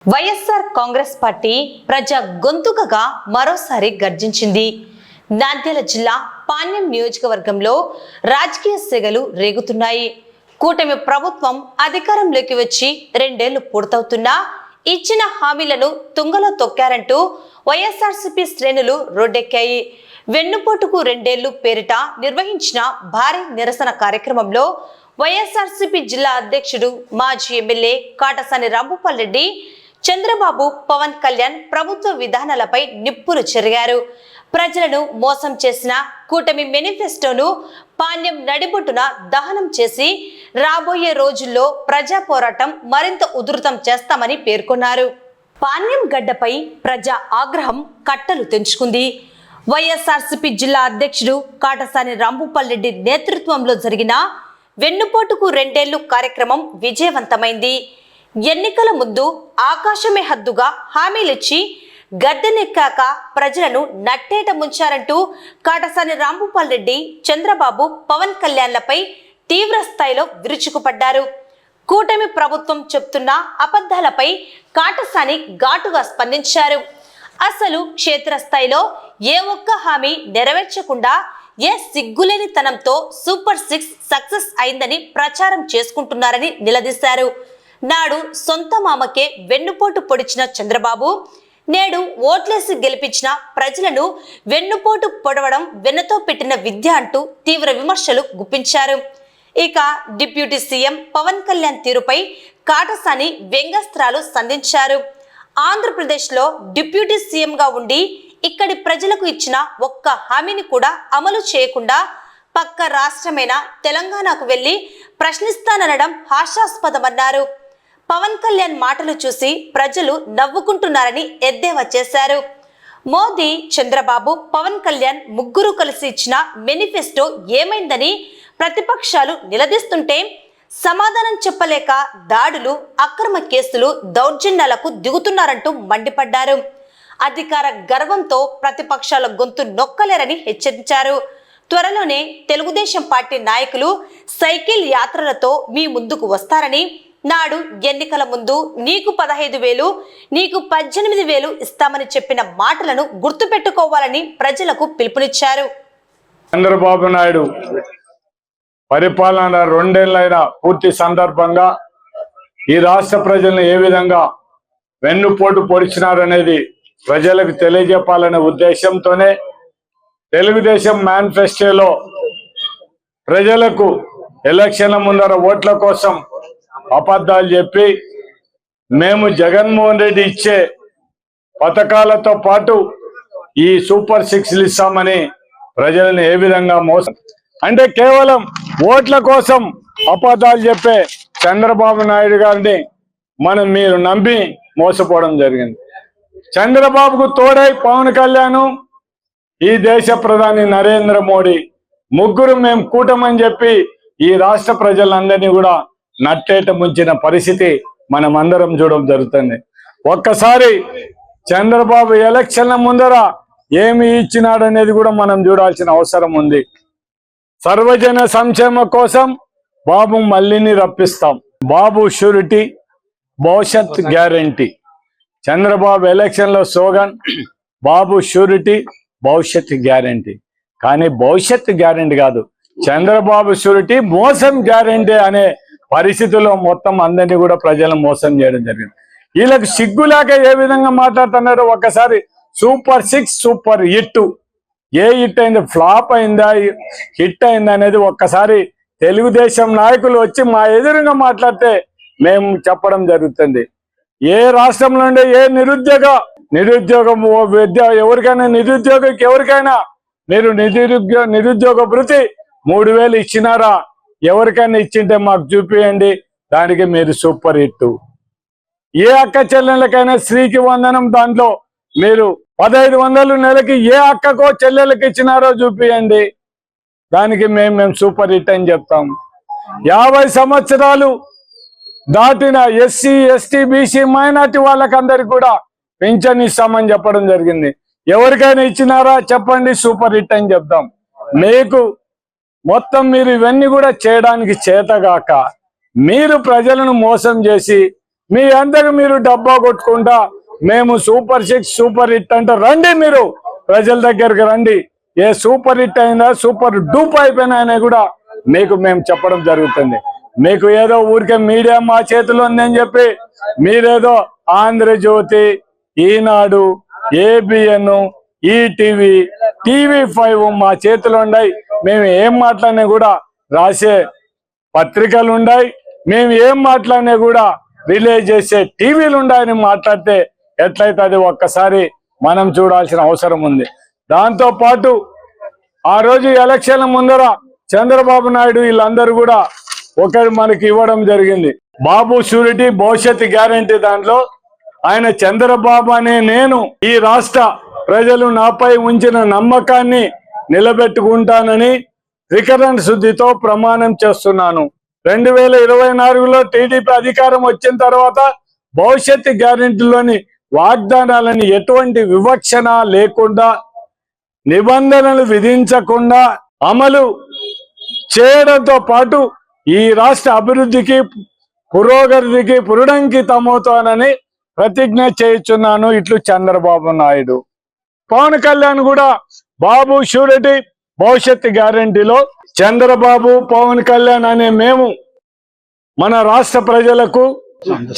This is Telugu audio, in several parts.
వైఎస్ఆర్ కాంగ్రెస్ పార్టీ ప్రజా గొంతుకగా మరోసారి గర్జించింది. నంద్యాల జిల్లా పాణ్యం నియోజకవర్గంలో రాజకీయ సెగలు రేగుతున్నాయి. కూటమి ప్రభుత్వం అధికారంలోకి వచ్చి 2 ఏళ్లు పూర్తవుతున్నా ఇచ్చిన హామీలను తుంగలో తొక్కారంటూ వైఎస్ఆర్సీపీ శ్రేణులు రోడ్డెక్కాయి. వెన్నుపోటుకు 2 ఏళ్లు పేరిట నిర్వహించిన భారీ నిరసన కార్యక్రమంలో వైఎస్ఆర్సీపీ జిల్లా అధ్యక్షుడు మాజీ ఎమ్మెల్యే కాటసాని రాంభూపాల్ రెడ్డి చంద్రబాబు, పవన్ కళ్యాణ్ ప్రభుత్వ విధానాలపై నిప్పులు చెరిగారు. ప్రజలను మోసం చేసిన కూటమి మేనిఫెస్టోను పాణ్యం నడిబొట్టున దహనం చేసి రాబోయే రోజుల్లో ప్రజా పోరాటం మరింత ఉధృతం చేస్తామని పేర్కొన్నారు. పాణ్యం గడ్డపై ప్రజా ఆగ్రహం కట్టలు తెంచుకుంది. వైఎస్ఆర్సీపీ జిల్లా అధ్యక్షుడు కాటసాని రాంభూపాల్ రెడ్డి నేతృత్వంలో జరిగిన వెన్నుపోటుకు 2 ఏళ్లు కార్యక్రమం విజయవంతమైంది. ఎన్నికల ముందు ఆకాశమే హద్దుగా హామీలిచ్చి గద్దెనెక్కాక ప్రజలను నట్టేట ముంచారంటూ కాటసాని రాంభూపాల్ రెడ్డి చంద్రబాబు, పవన్ కళ్యాణ్లపై తీవ్ర స్థాయిలో విరుచుకుపడ్డారు. కూటమి ప్రభుత్వం చెప్తున్న అబద్ధాలపై కాటసాని ఘాటుగా స్పందించారు. అసలు క్షేత్రస్థాయిలో ఏ ఒక్క హామీ నెరవేర్చకుండా ఏ సిగ్గులేనితనంతో సూపర్ 6 సక్సెస్ అయిందని ప్రచారం చేసుకుంటున్నారని నిలదీశారు. నాడు సొంత మామకే వెన్నుపోటు పొడిచిన చంద్రబాబు నేడు ఓట్లేసి గెలిపించిన ప్రజలను వెన్నుపోటు పొడవడం వెన్నతో పెట్టిన విద్య అంటూ తీవ్ర విమర్శలు గుప్పించారు. ఇక డిప్యూటీ సీఎం పవన్ కళ్యాణ్ తీరుపై కాటసాని వ్యంగ్యాస్త్రాలు సంధించారు. ఆంధ్రప్రదేశ్లో డిప్యూటీ సీఎంగా ఉండి ఇక్కడి ప్రజలకు ఇచ్చిన ఒక్క హామీని కూడా అమలు చేయకుండా పక్క రాష్ట్రమైన తెలంగాణకు వెళ్లి ప్రశ్నిస్తాననడం హాస్యాస్పదమన్నారు. పవన్ కళ్యాణ్ మాటలు చూసి ప్రజలు నవ్వుకుంటున్నారని ఎద్దేవా చేశారు. మోదీ, చంద్రబాబు, పవన్ కళ్యాణ్ ముగ్గురు కలిసి ఇచ్చిన మేనిఫెస్టో ఏమైందని ప్రతిపక్షాలు నిలదీస్తుంటే సమాధానం చెప్పలేక దాడులు, అక్రమ కేసులు, దౌర్జన్యాలకు దిగుతున్నారంటూ మండిపడ్డారు. అధికార గర్వంతో ప్రతిపక్షాల గొంతు నొక్కలేరని హెచ్చరించారు. త్వరలోనే తెలుగుదేశం పార్టీ నాయకులు సైకిల్ యాత్రలతో మీ ముందుకు వస్తారని, నాడు ఎన్నికల ముందు నీకు 15,000, నీకు 18,000 ఇస్తామని చెప్పిన మాటలను గుర్తుపెట్టుకోవాలని ప్రజలకు పిలుపునిచ్చారు. చంద్రబాబు నాయుడు పరిపాలన 2 ఏళ్లైన పూర్తి సందర్భంగా ఈ రాష్ట్ర ప్రజలను ఏ విధంగా వెన్నుపోటు పొడిచినారనేది ప్రజలకు తెలియజెప్పాలనే ఉద్దేశంతోనే తెలుగుదేశం మేనిఫెస్టోలో ప్రజలకు ఎలక్షన్ల ముందర ఓట్ల కోసం అబద్ధాలు చెప్పి మేము జగన్మోహన్ రెడ్డి ఇచ్చే పథకాలతో పాటు ఈ సూపర్ 6లు ఇస్తామని ప్రజలను ఏ విధంగా మోసం అంటే కేవలం ఓట్ల కోసం అబద్ధాలు చెప్పే చంద్రబాబు నాయుడు గారిని మీరు నమ్మి మోసపోవడం జరిగింది. చంద్రబాబుకు తోడై పవన్ కళ్యాణ్, ఈ దేశ ప్రధాని నరేంద్ర మోడీ ముగ్గురు మేము కూటమని చెప్పి ఈ రాష్ట్ర ప్రజలందరినీ కూడా నట్టేట ముంచిన పరిస్థితి మనం అందరం చూడడం జరుగుతుంది. ఒక్కసారి చంద్రబాబు ఎలక్షన్ల ముందర ఏమి ఇచ్చినాడనేది కూడా మనం చూడాల్సిన అవసరం ఉంది. సర్వజన సంక్షేమ కోసం బాబు మళ్ళీని రప్పిస్తాం. బాబు షూరిటీ, భవిష్యత్ గ్యారంటీ. చంద్రబాబు ఎలక్షన్లో స్లోగన్ బాబు షూరిటీ, భవిష్యత్ గ్యారంటీ. కానీ భవిష్యత్ గ్యారంటీ కాదు, చంద్రబాబు షూరిటీ మోసం గ్యారంటీ అనే పరిస్థితుల్లో మొత్తం అందరినీ కూడా ప్రజలను మోసం చేయడం జరిగింది. వీళ్ళకి సిగ్గులేక ఏ విధంగా మాట్లాడుతున్నారో ఒక్కసారి సూపర్ 6, సూపర్ హిట్, ఏ హిట్ అయింది, ఫ్లాప్ అయిందా, హిట్ అయిందా అనేది ఒక్కసారి తెలుగుదేశం నాయకులు వచ్చి మా ఎదురుగా మాట్లాడితే మేము చెప్పడం జరుగుతుంది. ఏ రాష్ట్రంలో ఉండే ఏ నిరుద్యోగం విద్య ఎవరికైనా ఎవరికైనా మీరు నిరుద్యోగ భృతి 3,000 ఇచ్చినారా? ఎవరికైనా ఇచ్చింటే మాకు చూపియండి, దానికి మీరు సూపర్ హిట్. ఏ అక్క చెల్లెళ్ళకైనా స్త్రీకి వందనం, దాంట్లో మీరు 1,500 నెలకి ఏ అక్కకో చెల్లెళ్ళకి ఇచ్చినారో చూపియండి, దానికి మేము సూపర్ హిట్ అని చెప్తాం. 50 సంవత్సరాలు దాటిన ఎస్సీ, ఎస్టీ, బీసీ, మైనార్టీ వాళ్ళకందరికి కూడా పింఛన్ ఇస్తామని చెప్పడం జరిగింది. ఎవరికైనా ఇచ్చినారా చెప్పండి, సూపర్ హిట్ అని చెప్తాం. మీకు మొత్తం మీరు ఇవన్నీ కూడా చేయడానికి చేతగాక మీరు ప్రజలను మోసం చేసి మీ అందరికి మీరు డబ్బా కొట్టుకుంటా మేము సూపర్ 6 సూపర్ హిట్ అంటే రండి, మీరు ప్రజల దగ్గరికి రండి. ఏ సూపర్ హిట్ అయినా సూపర్ డూప్ అయిపోయినా అని కూడా మీకు మేము చెప్పడం జరుగుతుంది. మీకు ఏదో ఊరికే మీడియా మా చేతిలో ఉందని చెప్పి మీరేదో ఆంధ్రజ్యోతి, ఈనాడు, ఏబిఎన్, ఈటీవీ, TV5 మా చేతిలో ఉన్నాయి. మేము ఏం మాట్లాడినా కూడా రాసే పత్రికలు ఉన్నాయి. మేము ఏం మాట్లాడినా కూడా రిలే చేసే టీవీలు ఉన్నాయని మాట్లాడితే ఎట్లయితే అది ఒక్కసారి మనం చూడాల్సిన అవసరం ఉంది. దాంతో పాటు ఆ రోజు ఎలక్షన్ల ముందర చంద్రబాబు నాయుడు వీళ్ళందరూ కూడా ఒకరు మనకి ఇవ్వడం జరిగింది. బాబు షూరిటీ భవిష్యత్ గ్యారంటీ. దాంట్లో ఆయన చంద్రబాబు అనే నేను ఈ రాష్ట్ర ప్రజలు నాపై ఉంచిన నమ్మకాన్ని నిలబెట్టుకుంటానని త్రికరణ శుద్ధితో ప్రమాణం చేస్తున్నాను. 2024లో టీడీపీ అధికారం వచ్చిన తర్వాత భవిష్యత్ గ్యారెంటీలోని వాగ్దానాలని ఎటువంటి వివక్షణ లేకుండా, నిబంధనలు విధించకుండా అమలు చేయడంతో పాటు ఈ రాష్ట్ర అభివృద్ధికి, పురోగతికి పురుడంకితమవుతానని ప్రతిజ్ఞ చేయుచున్నాను. ఇట్లు చంద్రబాబు నాయుడు. పవన్ కళ్యాణ్ కూడా బాబు షూరిటీ భవిష్యత్ గ్యారెంటీలో చంద్రబాబు, పవన్ కళ్యాణ్ అనే మేము మన రాష్ట్ర ప్రజలకు,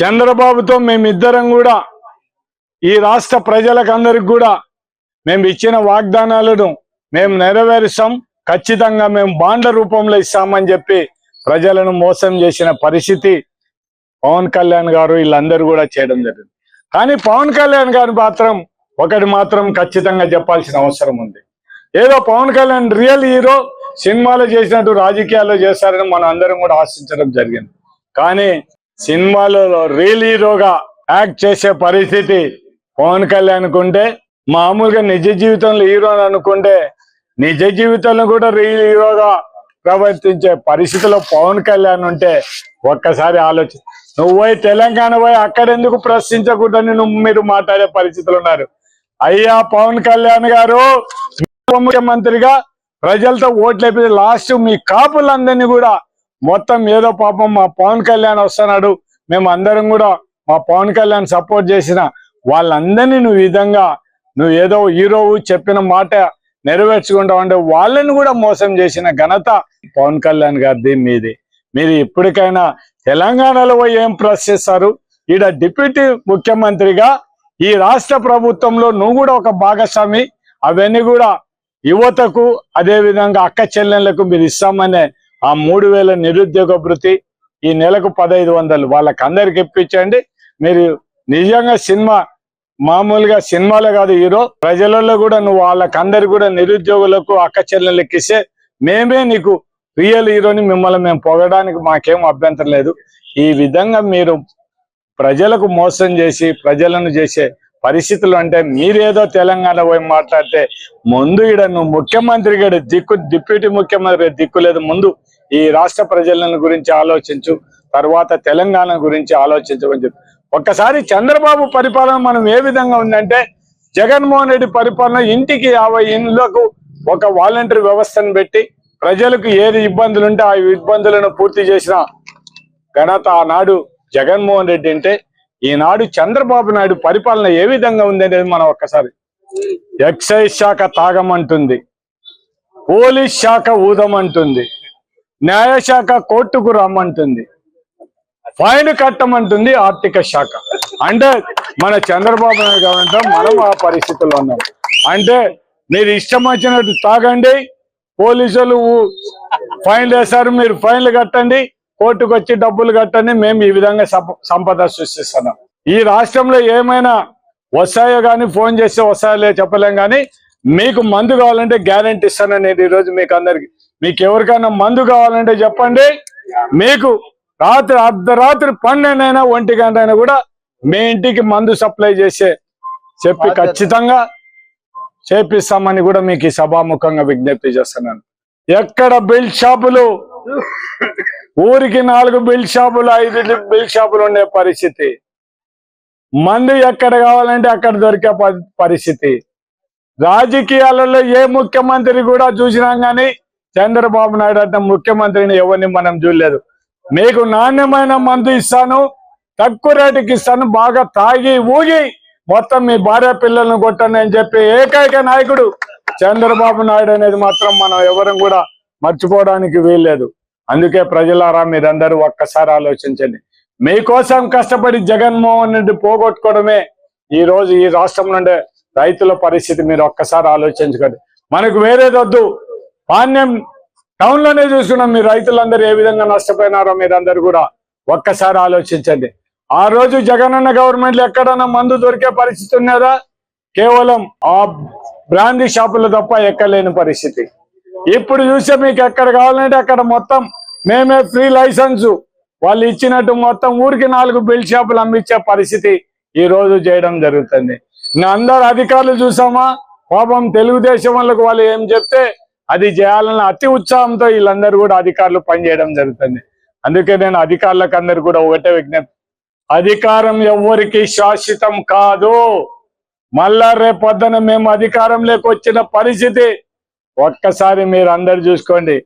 చంద్రబాబుతో మేమిద్దరం కూడా ఈ రాష్ట్ర ప్రజలకు అందరికి కూడా మేము ఇచ్చిన వాగ్దానాలను మేము నెరవేరుస్తాం. ఖచ్చితంగా మేము బాండ్ల రూపంలో ఇస్తామని చెప్పి ప్రజలను మోసం చేసిన పరిస్థితి పవన్ కళ్యాణ్ గారు వీళ్ళందరూ కూడా చేయడం జరిగింది. కానీ పవన్ కళ్యాణ్ గారు ఒకటి మాత్రం ఖచ్చితంగా చెప్పాల్సిన అవసరం ఉంది. ఏదో పవన్ కళ్యాణ్ రియల్ హీరో సినిమాలో చేసినట్టు రాజకీయాల్లో చేస్తారని మనం అందరం కూడా ఆశించడం జరిగింది. కానీ సినిమాలలో రియల్ హీరోగా యాక్ట్ చేసే పరిస్థితి పవన్ కళ్యాణ్ ఉంటే, మామూలుగా నిజ జీవితంలో హీరో అని అనుకుంటే నిజ జీవితంలో కూడా రియల్ హీరోగా ప్రవర్తించే పరిస్థితిలో పవన్ కళ్యాణ్ ఉంటే ఒక్కసారి ఆలోచన. నువ్వు పోయి తెలంగాణ పోయి అక్కడెందుకు ప్రశ్నించకూడదని మీరు మాట్లాడే పరిస్థితులు ఉన్నారు. అయ్యా పవన్ కళ్యాణ్ గారు ముఖ్యమంత్రిగా ప్రజలతో ఓట్లు వేపి లాస్ట్ మీ కాపులందరినీ కూడా మొత్తం ఏదో పాపం మా పవన్ కళ్యాణ్ వస్తున్నాడు, మేము అందరం కూడా మా పవన్ కళ్యాణ్ సపోర్ట్ చేసిన వాళ్ళందరినీ నువ్వు ఏదో హీరోవు చెప్పిన మాట నెరవేర్చుకుంటావు అంటే వాళ్ళని కూడా మోసం చేసిన ఘనత పవన్ కళ్యాణ్ గారిది, మీది. మీరు ఇప్పటికైనా తెలంగాణలో పోయి ఏం ప్రశ్నిస్తారు? ఈడ డిప్యూటీ ముఖ్యమంత్రిగా ఈ రాష్ట్ర ప్రభుత్వంలో నువ్వు కూడా ఒక భాగస్వామి. అవన్నీ కూడా యువతకు, అదే విధంగా అక్క చెల్లెళ్లకు మీరు ఇస్తామనే ఆ 3000 నిరుద్యోగ భృతి, ఈ నెలకు 1500 వాళ్ళకి అందరికి ఇప్పించండి. మీరు నిజంగా మామూలుగా సినిమాలో కాదు హీరో, ప్రజలలో కూడా నువ్వు వాళ్ళకందరికి కూడా నిరుద్యోగులకు, అక్క చెల్లెళ్ళకి ఇస్తే మేమే నీకు రియల్ హీరోని. మిమ్మల్ని మేము పొగడానికి మాకేం అభ్యంతరం లేదు. ఈ విధంగా మీరు ప్రజలకు మోసం చేసి ప్రజలను చేసే పరిస్థితులు అంటే మీరేదో తెలంగాణ పోయి మాట్లాడితే ముందు ఈడ నువ్వు ముఖ్యమంత్రి గడి డిప్యూటీ ముఖ్యమంత్రి దిక్కు లేదు. ముందు ఈ రాష్ట్ర ప్రజలను గురించి ఆలోచించు, తర్వాత తెలంగాణ గురించి ఆలోచించమని చెప్పి. ఒక్కసారి చంద్రబాబు పరిపాలన మనం ఏ విధంగా ఉందంటే, జగన్మోహన్ రెడ్డి పరిపాలన ఇంటికి 50 ఇండ్లకు ఒక వాలంటరీ వ్యవస్థను పెట్టి ప్రజలకు ఏది ఇబ్బందులు ఉంటే ఆ ఇబ్బందులను పూర్తి చేసిన ఘనత ఆనాడు జగన్మోహన్ రెడ్డి అంటే, ఈనాడు చంద్రబాబు నాయుడు పరిపాలన ఏ విధంగా ఉంది అనేది మనం ఒక్కసారి. ఎక్సైజ్ శాఖ తాగమంటుంది, పోలీస్ శాఖ ఊదమంటుంది, న్యాయశాఖ కోర్టుకు రమ్మంటుంది, ఫైన్ కట్టమంటుంది ఆర్థిక శాఖ. అంటే మన చంద్రబాబు నాయుడు కావాలంటే మనం ఆ పరిస్థితుల్లో ఉన్నాం. అంటే మీరు ఇష్టం వచ్చినట్టు తాగండి, పోలీసులు ఫైన్లు వేస్తారు, మీరు ఫైన్లు కట్టండి, కోర్టుకు వచ్చి డబ్బులు కట్టండి, మేము ఈ విధంగా సంపద సృష్టిస్తున్నాం. ఈ రాష్ట్రంలో ఏమైనా వస్తాయో కానీ ఫోన్ చేస్తే వస్తాయో చెప్పలేం. కానీ మీకు మందు కావాలంటే గ్యారెంటీ ఇస్తానని ఈరోజు మీకు అందరికి. మీకు ఎవరికైనా మందు కావాలంటే చెప్పండి, మీకు అర్ధరాత్రి 12 అయినా 1 గంట అయినా కూడా మీ ఇంటికి మందు సప్లై చెప్పి ఖచ్చితంగా చేపిస్తామని కూడా మీకు ఈ సభాముఖంగా విజ్ఞప్తి చేస్తున్నాను. ఎక్కడ బిల్డ్ షాపులు, ఊరికి 4 బిల్డ్ షాపులు, 5 బిల్డ్ షాపులు ఉండే పరిస్థితి. మందు ఎక్కడ కావాలంటే అక్కడ దొరికే పరిస్థితి. రాజకీయాలలో ఏ ముఖ్యమంత్రి కూడా చూసినాం కానీ చంద్రబాబు నాయుడు అంటే ముఖ్యమంత్రిని ఎవరిని మనం చూడలేదు. మీకు నాణ్యమైన మందు ఇస్తాను, తక్కువ రేటుకి ఇస్తాను, బాగా తాగి ఊగి మొత్తం మీ భార్య పిల్లలను కొట్టండి అని చెప్పి ఏకైక నాయకుడు చంద్రబాబు నాయుడు అనేది మాత్రం మనం ఎవరం కూడా మర్చిపోవడానికి వీల్లేదు. అందుకే ప్రజలారా మీరందరూ ఒక్కసారి ఆలోచించండి. మీకోసం కష్టపడి జగన్మోహన్ రెడ్డి పోగొట్టుకోవడమే ఈ రోజు ఈ రాష్ట్రం నుండి రైతుల పరిస్థితి మీరు ఒక్కసారి ఆలోచించుకోండి. మనకు వేరేదొద్దు, పాణ్యం టౌన్ లోనే చూసుకున్నాం. మీ రైతులందరూ ఏ విధంగా నష్టపోయినారో మీరందరూ కూడా ఒక్కసారి ఆలోచించండి. ఆ రోజు జగనన్న గవర్నమెంట్ లో ఎక్కడన్నా మందు దొరికే పరిస్థితి ఉన్నదా? కేవలం ఆ బ్రాందీ షాపులు తప్ప ఎక్కలేని పరిస్థితి. ఇప్పుడు చూస్తే మీకు ఎక్కడ కావాలంటే అక్కడ మొత్తం మేమే ఫ్రీ లైసెన్స్ వాళ్ళు ఇచ్చినట్టు మొత్తం ఊరికి 4 బెల్ట్ షాపులు అమ్మించే పరిస్థితి ఈ రోజు చేయడం జరుగుతుంది. అందరు అధికారులు చూసామా, పాపం తెలుగుదేశం వాళ్ళకు వాళ్ళు ఏం చెప్తే అది చేయాలని అతి ఉత్సాహంతో వీళ్ళందరూ కూడా అధికారులు పనిచేయడం జరుగుతుంది. అందుకే నేను అధికారులకు అందరు కూడా ఒకటే విజ్ఞప్తి, అధికారం ఎవ్వరికి శాశ్వతం కాదు. మళ్ళా రేపొద్దున మేము అధికారంలోకి వచ్చిన పరిస్థితి ఒక్కసారి మీరు అందరు చూసుకోండి.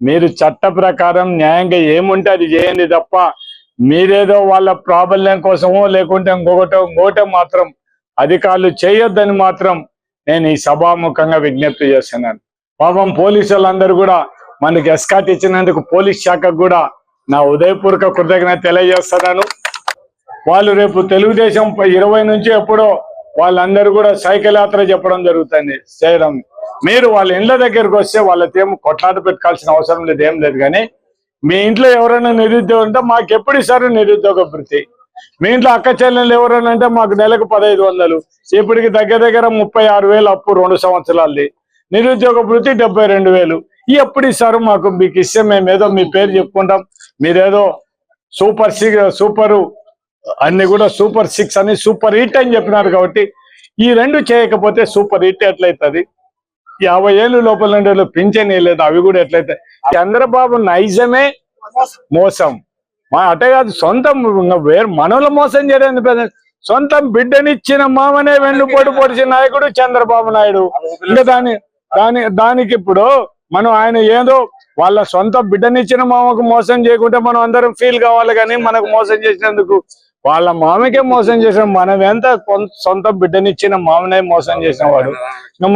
మీరు చట్ట ప్రకారం న్యాయంగా ఏముంటే అది చేయండి తప్ప మీరేదో వాళ్ళ ప్రాబల్యం కోసమో లేకుంటే ఇంకోటో మాత్రం అధికారులు చేయొద్దని మాత్రం నేను ఈ సభాముఖంగా విజ్ఞప్తి చేస్తున్నాను. పాపం పోలీసు వాళ్ళందరూ కూడా మనకి ఎస్కాట్ ఇచ్చినందుకు పోలీస్ శాఖకు కూడా నా ఉదయపూర్వక కృతజ్ఞత తెలియజేస్తున్నాను. వాళ్ళు రేపు తెలుగుదేశం 20 నుంచి ఎప్పుడో వాళ్ళందరూ కూడా సైకిల్ యాత్ర చెప్పడం జరుగుతుంది చేయడం. మీరు వాళ్ళ ఇండ్ల దగ్గరకు వస్తే వాళ్ళతో కొట్లాట పెట్టుకోవాల్సిన అవసరం లేదు, ఏం లేదు. కానీ మీ ఇంట్లో ఎవరైనా నిరుద్యోగం ఉంటే మాకు ఎప్పుడు ఇస్తారు నిరుద్యోగ భృతి? మీ ఇంట్లో అక్క చెల్లెళ్ళు ఎవరైనా అంటే మాకు నెలకు 1500, ఇప్పటికి దగ్గర 36,000 అప్పు 2 సంవత్సరాలది. నిరుద్యోగ భృతి 72,000. ఎప్పుడు ఇస్తారు మాకు? మీకు ఇస్తే మేము ఏదో మీ పేరు చెప్పుకుంటాం, మీరేదో సూపర్ అన్ని కూడా సూపర్ 6 అని సూపర్ హిట్ అని చెప్పినారు. కాబట్టి ఈ 2 చేయకపోతే సూపర్ హిట్ ఎట్లయితుంది? 50 ఏళ్ళు లోపల నుండి పింఛన్ లేదు, అవి కూడా ఎట్లయితాయి? చంద్రబాబు నైజమే మోసం. అటే కాదు, సొంతం వేరు మనోళ్ళ మోసం చేయడం. సొంతం బిడ్డనిచ్చిన మామనే వెన్నుపోటు పొడిచిన నాయకుడు చంద్రబాబు నాయుడు. ఇంకా దానికి ఇప్పుడు మనం ఆయన ఏదో వాళ్ళ సొంత బిడ్డనిచ్చిన మామకు మోసం చేయకుంటే మనం అందరం ఫీల్ కావాలి. కానీ మనకు మోసం చేసినందుకు వాళ్ళ మామకే మోసం చేసిన మనం ఎంత సొంత బిడ్డనిచ్చిన మామనే మోసం చేసిన వాడు.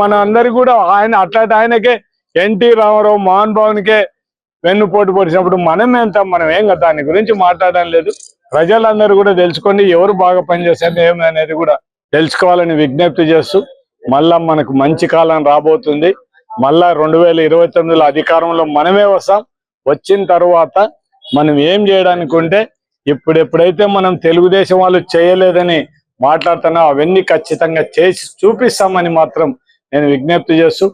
మన అందరికి కూడా అట్లాంటి ఆయనకే ఎన్టీ రామారావు మోహన్ భవన్కే వెన్నుపోటు పొడిచినప్పుడు మనం ఏం కదా దాని గురించి మాట్లాడడం లేదు. ప్రజలందరూ కూడా తెలుసుకోండి, ఎవరు బాగా పనిచేస్తారు ఏమనేది కూడా తెలుసుకోవాలని విజ్ఞప్తి చేస్తూ మళ్ళా మనకు మంచి కాలం రాబోతుంది. మళ్ళా 2029లో అధికారంలో మనమే వస్తాం. వచ్చిన తర్వాత మనం ఏం చేయడానికి ఉంటే ఎప్పుడైతే మనం తెలుగుదేశం వాళ్ళు చేయలేదని మాట్లాడుతున్నా అవన్నీ ఖచ్చితంగా చేసి చూపిస్తామని మాత్రం నేను విజ్ఞప్తి చేస్తూ